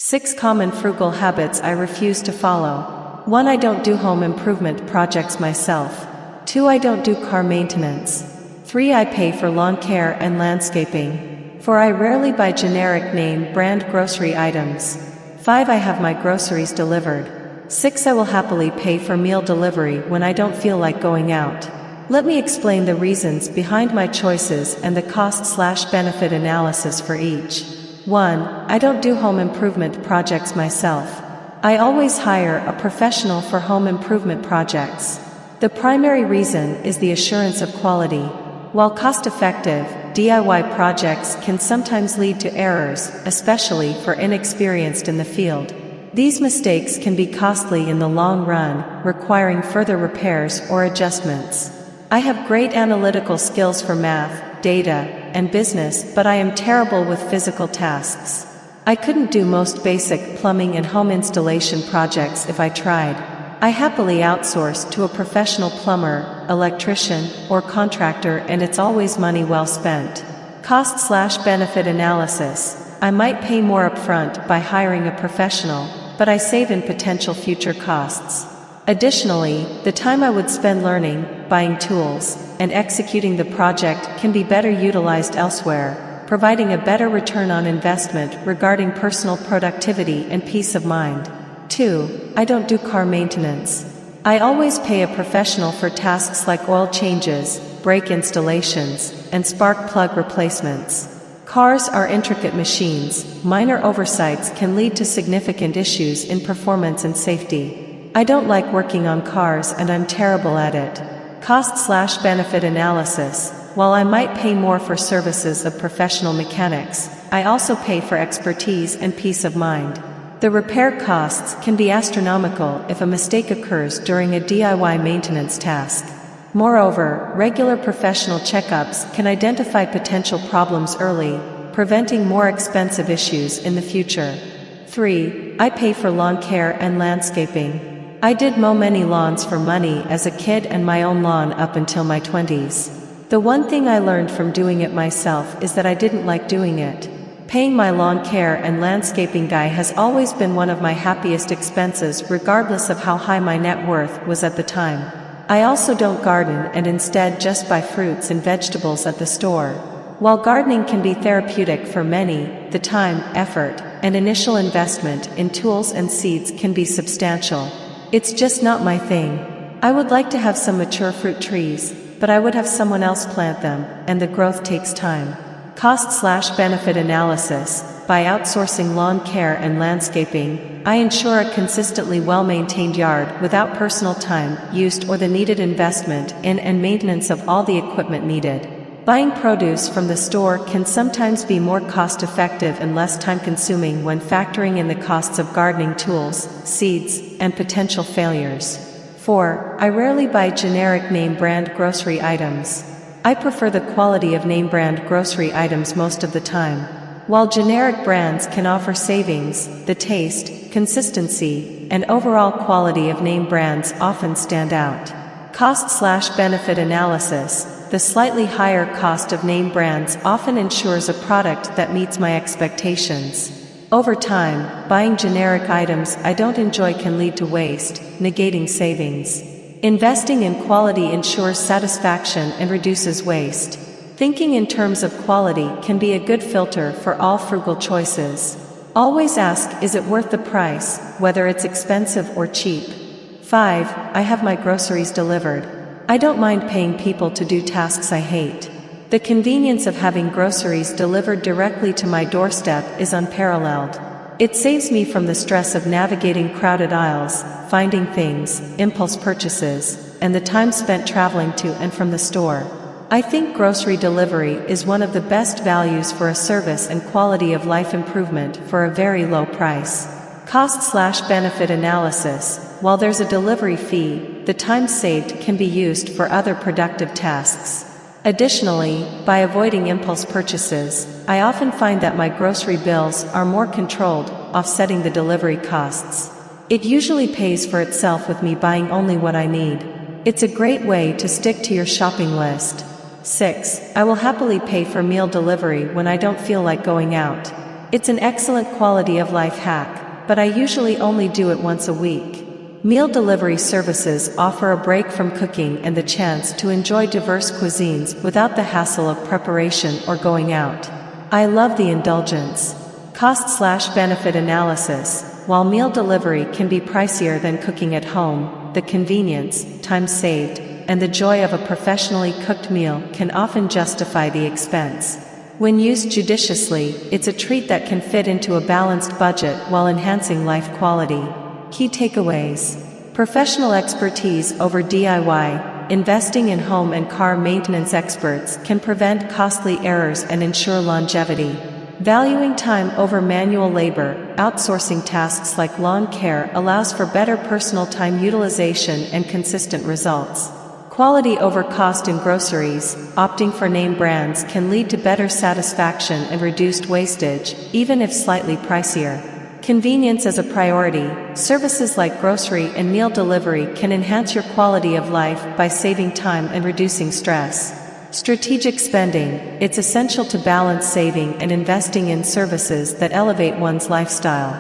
6 common frugal habits I refuse to follow. 1. I don't do home improvement projects myself. 2. I don't do car maintenance. 3. I pay for lawn care and landscaping. 4. I rarely buy generic name brand grocery items. 5. I have my groceries delivered. 6. I will happily pay for meal delivery when I don't feel like going out. Let me explain the reasons behind my choices and the cost/benefit analysis for each. 1. I don't do home improvement projects myself. I always hire a professional for home improvement projects. The primary reason is the assurance of quality. While cost-effective, DIY projects can sometimes lead to errors, especially for inexperienced in the field. These mistakes can be costly in the long run, requiring further repairs or adjustments. I have great analytical skills for math, data, and business, but I am terrible with physical tasks. I couldn't do most basic plumbing and home installation projects if I tried. I happily outsource to a professional plumber, electrician, or contractor, and it's always money well spent. Cost/benefit analysis. I might pay more upfront by hiring a professional, but I save in potential future costs. Additionally, the time I would spend learning, buying tools, and executing the project can be better utilized elsewhere, providing a better return on investment regarding personal productivity and peace of mind. 2. I don't do car maintenance. I always pay a professional for tasks like oil changes, brake installations, and spark plug replacements. Cars are intricate machines. Minor oversights can lead to significant issues in performance and safety. I don't like working on cars and I'm terrible at it. Cost/benefit analysis. While I might pay more for services of professional mechanics, I also pay for expertise and peace of mind. The repair costs can be astronomical if a mistake occurs during a DIY maintenance task. Moreover, regular professional checkups can identify potential problems early, preventing more expensive issues in the future. 3. I pay for lawn care and landscaping. I did mow many lawns for money as a kid and my own lawn up until my 20s. The one thing I learned from doing it myself is that I didn't like doing it. Paying my lawn care and landscaping guy has always been one of my happiest expenses, regardless of how high my net worth was at the time. I also don't garden and instead just buy fruits and vegetables at the store. While gardening can be therapeutic for many, the time, effort, and initial investment in tools and seeds can be substantial. It's just not my thing. I would like to have some mature fruit trees, but I would have someone else plant them, and the growth takes time. Cost/benefit analysis. By outsourcing lawn care and landscaping, I ensure a consistently well-maintained yard without personal time used or the needed investment in and maintenance of all the equipment needed. Buying produce from the store can sometimes be more cost-effective and less time-consuming when factoring in the costs of gardening tools, seeds, and potential failures. 4. I rarely buy generic name-brand grocery items. I prefer the quality of name-brand grocery items most of the time. While generic brands can offer savings, the taste, consistency, and overall quality of name brands often stand out. Cost/benefit analysis. The slightly higher cost of name brands often ensures a product that meets my expectations. Over time, buying generic items I don't enjoy can lead to waste, negating savings. Investing in quality ensures satisfaction and reduces waste. Thinking in terms of quality can be a good filter for all frugal choices. Always ask, is it worth the price, whether it's expensive or cheap? 5. I have my groceries delivered. I don't mind paying people to do tasks I hate. The convenience of having groceries delivered directly to my doorstep is unparalleled. It saves me from the stress of navigating crowded aisles, finding things, impulse purchases, and the time spent traveling to and from the store. I think grocery delivery is one of the best values for a service and quality of life improvement for a very low price. Cost/benefit analysis. While there's a delivery fee, the time saved can be used for other productive tasks. Additionally, by avoiding impulse purchases, I often find that my grocery bills are more controlled, offsetting the delivery costs. It usually pays for itself with me buying only what I need. It's a great way to stick to your shopping list. 6. I will happily pay for meal delivery when I don't feel like going out. It's an excellent quality of life hack, but I usually only do it once a week. Meal delivery services offer a break from cooking and the chance to enjoy diverse cuisines without the hassle of preparation or going out. I love the indulgence. Cost/benefit analysis. While meal delivery can be pricier than cooking at home, the convenience, time saved, and the joy of a professionally cooked meal can often justify the expense. When used judiciously, it's a treat that can fit into a balanced budget while enhancing life quality. Key takeaways. Professional expertise over DIY. Investing in home and car maintenance experts can prevent costly errors and ensure longevity. Valuing time over manual labor. Outsourcing tasks like lawn care allows for better personal time utilization and consistent results. Quality over cost in groceries. Opting for name brands can lead to better satisfaction and reduced wastage, even if slightly pricier. Convenience as a priority. Services like grocery and meal delivery can enhance your quality of life by saving time and reducing stress. Strategic spending. It's essential to balance saving and investing in services that elevate one's lifestyle.